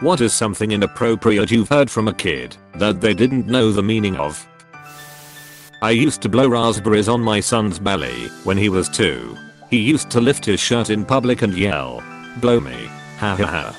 What is something inappropriate you've heard from a kid that they didn't know the meaning of? I used to blow raspberries on my son's belly when he was 2. He used to lift his shirt in public and yell, "Blow me, ha ha ha."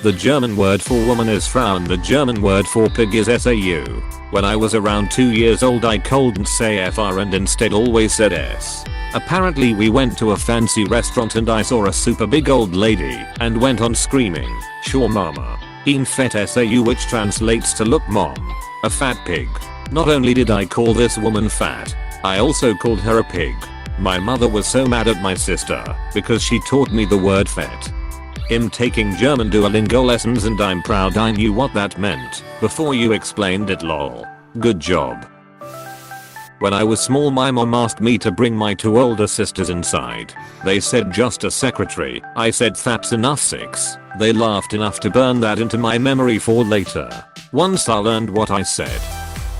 The German word for woman is Frau and the German word for pig is Sau. When I was around 2 years old I couldn't say Fr and instead always said S. Apparently we went to a fancy restaurant and I saw a super big old lady and went on screaming, "Sure mama, een vet Sau," which translates to "look mom, a fat pig." Not only did I call this woman fat, I also called her a pig. My mother was so mad at my sister because she taught me the word fat. I'm taking German Duolingo lessons and I'm proud I knew what that meant before you explained it, lol. Good job. When I was small my mom asked me to bring my 2 older sisters inside. They said just a secretary. I said that's enough 6. They laughed enough to burn that into my memory for later. Once I learned what I said.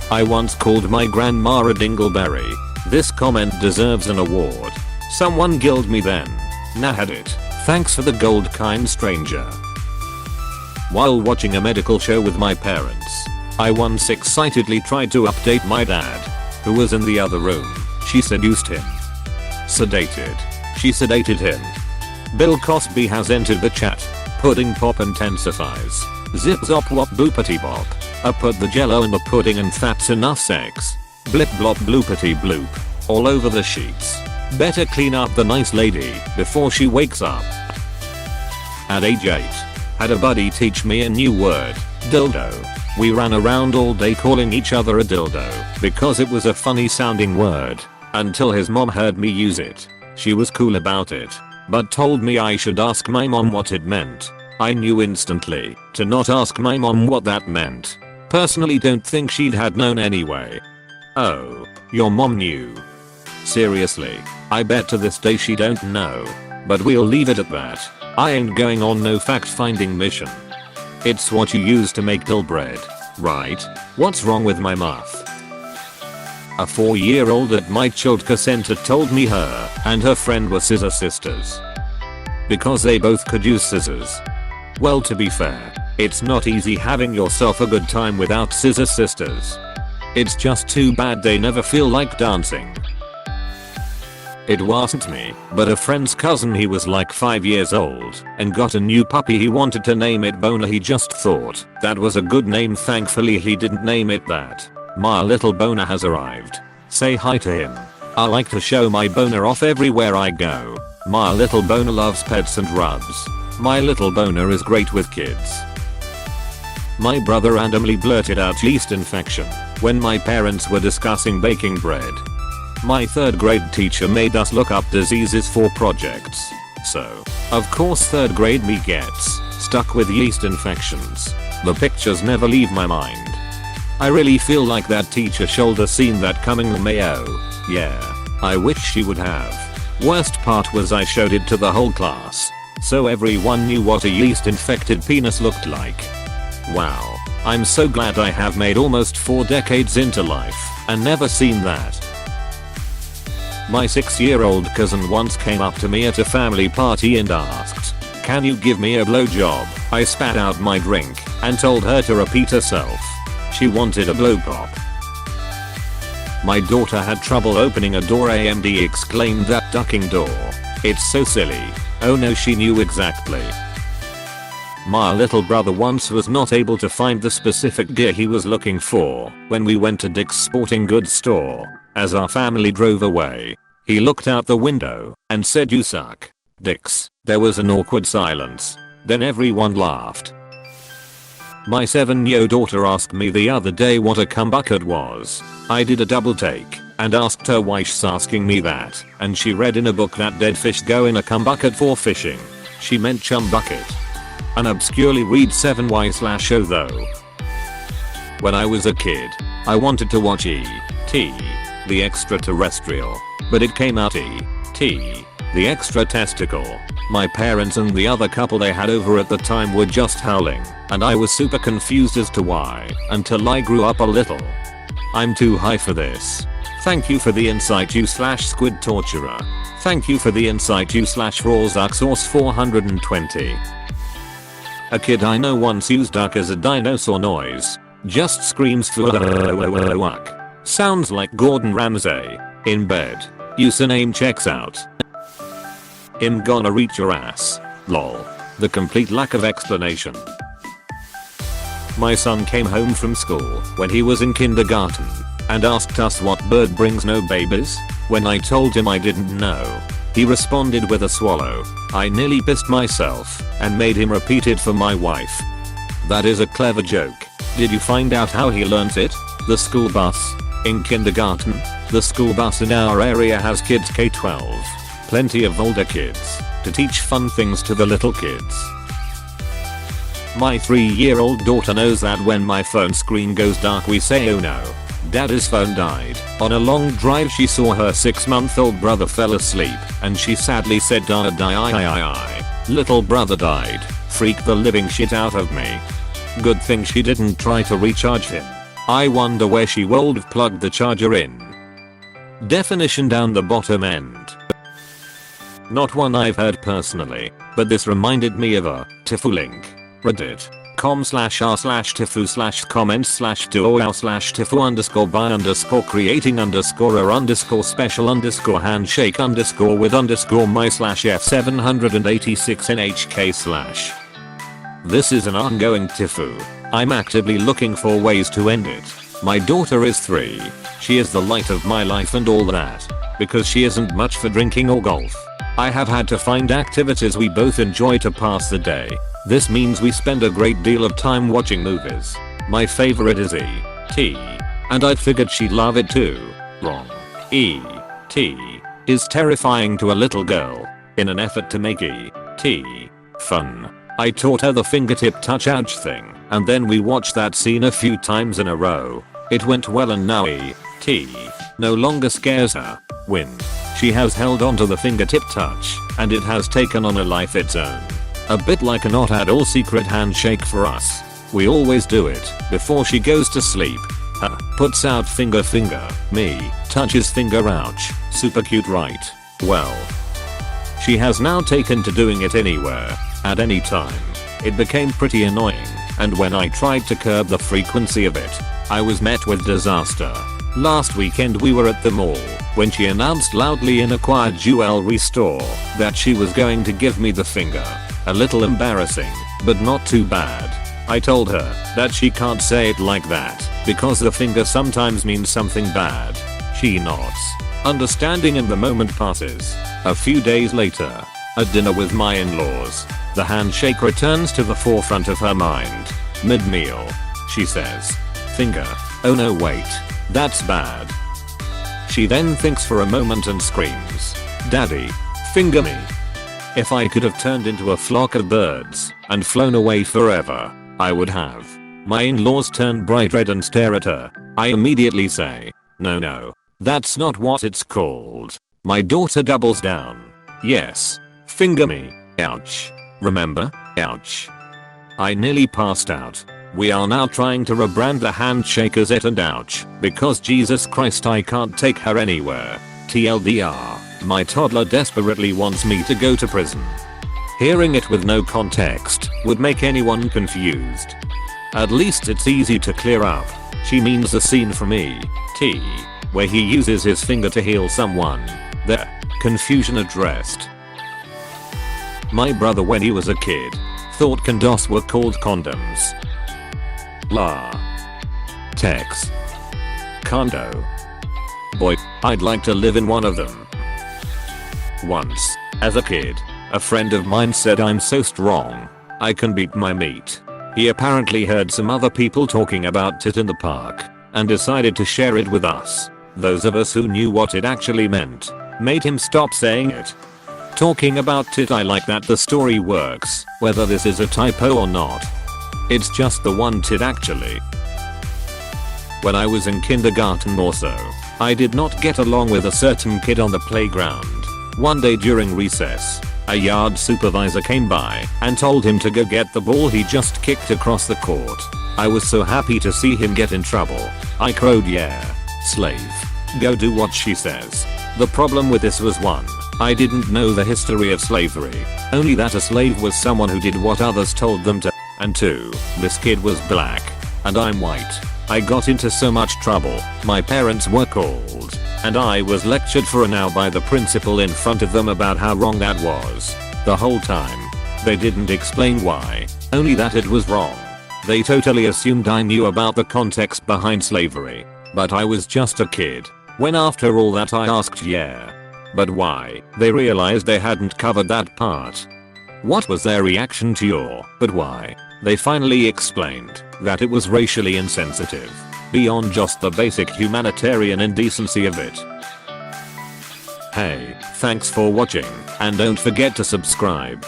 I once called my grandma a dingleberry. This comment deserves an award. Someone gilled me then. Nah, had it. Thanks for the gold, kind stranger. While watching a medical show with my parents, I once excitedly tried to update my dad, who was in the other room. She seduced him. Sedated. She sedated him. Bill Cosby has entered the chat. Pudding pop intensifies. Zip zop wop boopity bop. I put the jello in the pudding and that's enough sex. Blip blop bloopity bloop. All over the sheets. Better clean up the nice lady before she wakes up. At age 8, had a buddy teach me a new word, dildo. We ran around all day calling each other a dildo because it was a funny sounding word until his mom heard me use it. She was cool about it, but told me I should ask my mom what it meant. I knew instantly to not ask my mom what that meant. Personally don't think she'd had known anyway. Oh, your mom knew. Seriously, I bet to this day she don't know. But we'll leave it at that. I ain't going on no fact finding mission. It's what you use to make dill bread, right? What's wrong with my mouth? A 4-year-old at my childcare center told me her and her friend were scissor sisters. Because they both could use scissors. Well, to be fair, it's not easy having yourself a good time without scissor sisters. It's just too bad they never feel like dancing. It wasn't me, but a friend's cousin. He was like 5 years old and got a new puppy. He wanted to name it Boner. He just thought that was a good name. Thankfully he didn't name it that. My little Boner has arrived. Say hi to him. I like to show my Boner off everywhere I go. My little Boner loves pets and rubs. My little Boner is great with kids. My brother randomly blurted out yeast infection when my parents were discussing baking bread. My 3rd grade teacher made us look up diseases for projects. So, of course 3rd grade me gets stuck with yeast infections. The pictures never leave my mind. I really feel like that teacher should have seen that coming. Mayo. Yeah, I wish she would have. Worst part was I showed it to the whole class, so everyone knew what a yeast infected penis looked like. Wow, I'm so glad I have made almost 4 decades into life and never seen that. My 6-year-old cousin once came up to me at a family party and asked, "Can you give me a blowjob?" I spat out my drink and told her to repeat herself. She wanted a blow pop. My daughter had trouble opening a door. AMD exclaimed that ducking door. It's so silly. Oh no, she knew exactly. My little brother once was not able to find the specific gear he was looking for when we went to Dick's Sporting Goods store. As our family drove away, he looked out the window and said, "You suck, Dick's." There was an awkward silence. Then everyone laughed. My 7-year-old daughter asked me the other day what a cum bucket was. I did a double take and asked her why she's asking me that, and she read in a book that dead fish go in a cum bucket for fishing. She meant chum bucket. An obscurely read 7y/o though. When I was a kid, I wanted to watch E.T. the Extraterrestrial, but it came out E.T. the Extra Testicle. My parents and the other couple they had over at the time were just howling, and I was super confused as to why until I grew up a little. I'm too high for this. Thank you for the insight, you/squid torturer. Thank you for the insight, you/rawzaxsource 420. A kid I know once used duck as a dinosaur noise. Just screams fuck. Sounds like Gordon Ramsay. In bed. Username checks out. I'm gonna reach your ass. Lol. The complete lack of explanation. My son came home from school when he was in kindergarten and asked us what bird brings no babies. When I told him I didn't know, he responded with a swallow. I nearly pissed myself and made him repeat it for my wife. That is a clever joke. Did you find out how he learnt it? The school bus. In kindergarten, the school bus in our area has kids K-12. Plenty of older kids to teach fun things to the little kids. My 3-year-old daughter knows that when my phone screen goes dark we say oh no. Daddy's phone died. On a long drive she saw her 6-month-old brother fell asleep and she sadly said die. Little brother died. Freaked the living shit out of me. Good thing she didn't try to recharge him. I wonder where she would have plugged the charger in. Definition down the bottom end. Not one I've heard personally, but this reminded me of a Tifu link. reddit.com/r/tifu_creating_by_special_my/f786nhk/. This is an ongoing Tifu. I'm actively looking for ways to end it. My daughter is 3. She is the light of my life and all that. Because she isn't much for drinking or golf, I have had to find activities we both enjoy to pass the day. This means we spend a great deal of time watching movies. My favorite is E.T. and I figured she'd love it too. Wrong. E.T. is terrifying to a little girl. In an effort to make E.T. fun, I taught her the fingertip touch ouch thing, and then we watched that scene a few times in a row. It went well and now E.T. no longer scares her. When she has held onto the fingertip touch, and it has taken on a life its own. A bit like a not at all secret handshake for us. We always do it before she goes to sleep. Her puts out finger, me touches finger, ouch. Super cute, right? Well, she has now taken to doing it anywhere, at any time. It became pretty annoying, and when I tried to curb the frequency of it, I was met with disaster. Last weekend we were at the mall when she announced loudly in a quiet jewelry store that she was going to give me the finger. A little embarrassing, but not too bad. I told her that she can't say it like that because the finger sometimes means something bad. She nods, understanding, and the moment passes. A few days later, at dinner with my in-laws, the handshake returns to the forefront of her mind. Mid-meal, she says, "Finger. Oh no, wait. That's bad." She then thinks for a moment and screams, "Daddy, finger me." If I could have turned into a flock of birds and flown away forever, I would have. My in-laws turn bright red and stare at her. I immediately say, No, that's not what it's called." My daughter doubles down. "Yes, finger me, ouch. Remember, ouch." I nearly passed out. We are now trying to rebrand the handshake as it and ouch because Jesus Christ, I can't take her anywhere. TLDR, my toddler desperately wants me to go to prison. Hearing it with no context would make anyone confused. At least it's easy to clear up. She means the scene from E.T. where he uses his finger to heal someone. There, confusion addressed. My brother, when he was a kid, thought condoms were called condoms. La. Tex. Condo. Boy, I'd like to live in one of them. Once, as a kid, a friend of mine said I'm so strong, I can beat my meat. He apparently heard some other people talking about it in the park, and decided to share it with us. Those of us who knew what it actually meant, made him stop saying it. Talking about it, I like that the story works, whether this is a typo or not. It's just the one tit actually. When I was in kindergarten also, I did not get along with a certain kid on the playground. One day during recess, a yard supervisor came by and told him to go get the ball he just kicked across the court. I was so happy to see him get in trouble. I crowed, "Yeah, slave. Go do what she says." The problem with this was, one, I didn't know the history of slavery, only that a slave was someone who did what others told them to. And 2, this kid was black. And I'm white. I got into so much trouble, my parents were called. And I was lectured for an hour by the principal in front of them about how wrong that was. The whole time. They didn't explain why, only that it was wrong. They totally assumed I knew about the context behind slavery. But I was just a kid. When after all that I asked yeah. But why? They realized they hadn't covered that part. What was their reaction to your "but why"? They finally explained that it was racially insensitive. Beyond just the basic humanitarian indecency of it. Hey, thanks for watching, and don't forget to subscribe.